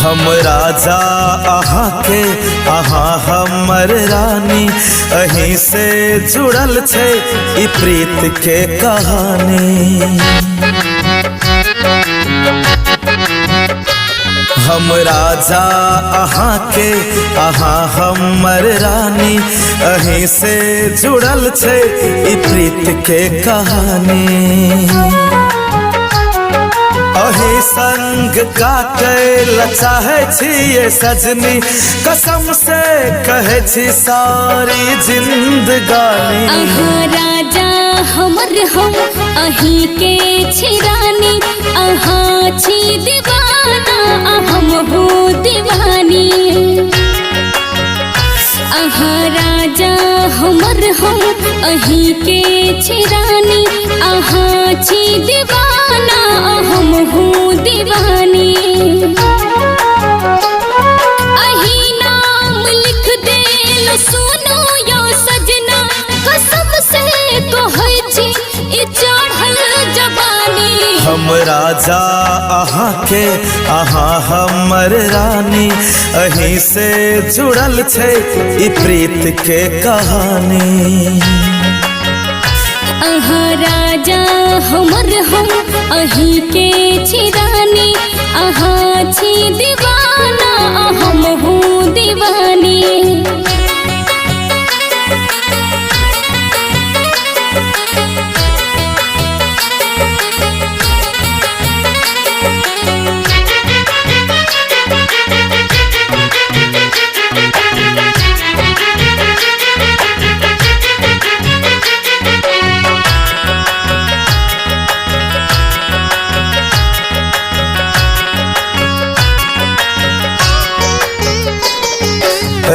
हम राजा अहाँ के अहाँ हमर रानी, अहीं से जुड़ल छे ई प्रीत के कहानी। हम राजा अहाँ के अहाँ हमर रानी, अहीं से जुड़ल छे ई प्रीत के कहानी। अही संग काटे चाहे छिए सजनी, कसम से कहे छी सारी जिंदगानी। अहाँ राजा हमर हम अही के छी रानी, अहाँ छी दीवाना हम हो दीवानी। अहाँ राजा हमर हम अही के छी रानी, अहाँ छी दीवाना हम हूँ दीवानी। अही नाम लिख देलो सुनो यो सजना, कसम से कहै छी ई चढ़ल जवानी। हम राजा अहाँ के अहाँ हमर रानी, अहीं से जुड़ल छे ई प्रीत के कहानी। अहाँ राजा हमर हम अही के छी रानी, अहाँ छी दीवाना हम हूँ दीवानी।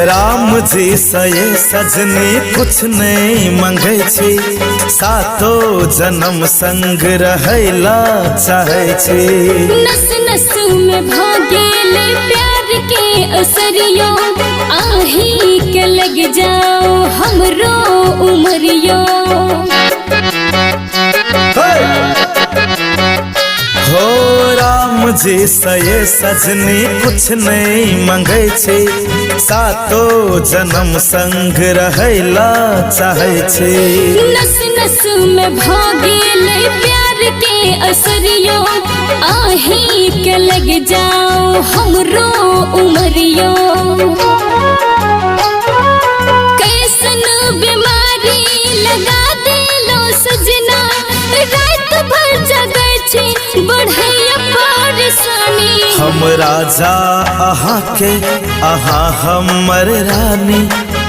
राम जी सये सजनी कुछ नहीं मंगे छी, सातो जन्म संग रहैला चाहे छी। नस नस में भागेले प्यार के असरियो, आही के लग जाओ हमरो उमरियो। हो राम जी सये सजनी कुछ नहीं मंगे छी, सातो जन्म संग रहैला चाहे छी। नस नस में भागेले प्यार के असरियो, आही के लग जाओ हमरो उमरियो। कैसन बीमारी लगा देलो सजना, रात भर जगै छी बढ़ैया परेशानी। हम राजा अहाँ के अहाँ हमर रानी,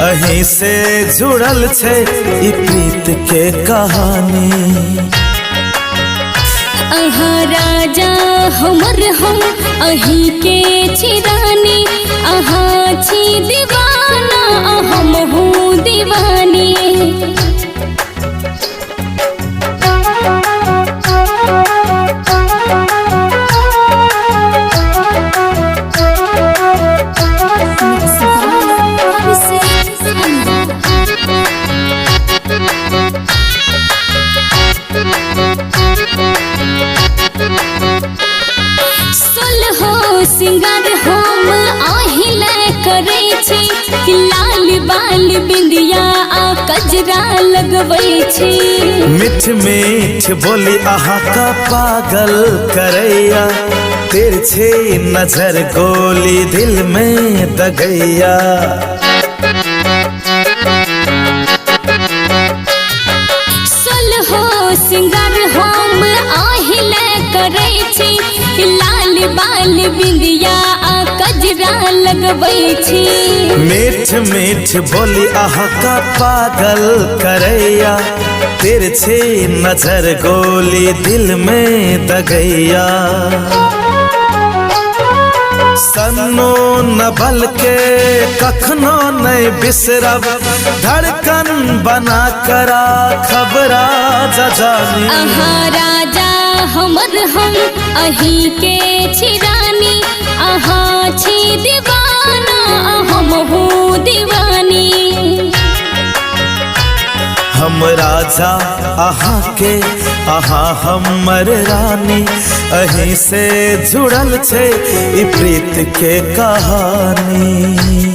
अहीं से जुड़ल छे ई प्रीत के कहानी। अहाँ राजा हमर हम अही के छी रानी, अहाँ छी दीवाना हम हूँ दीवानी। सिंगार हम आहिले करे छी, लाल बाल बिंदिया आ कजरा लगबै छी। मीठ मीठ बोली अहाँ का पागल करैया, तिरछी नजर गोली दिल में दगैया। सोलहो सिंगार हम आहिले करे छी, लाल बाल बिंदिया आ कजरा लगबै छी। मीठ मीठ बोली अहाँ का पागल करैया, तिरछी नजर गोली दिल में दगैया। सन्नो न बल के कखनो नहीं बिसरब, धड़कन बना करा खबरा जानी। आहा राजा हमर हम अही के छिरानी, आहा छी दीवाना हम हूँ दीवानी। हम राजा आहा के आहा हमर रानी, अही से जुड़ल छे ई प्रीत के कहानी।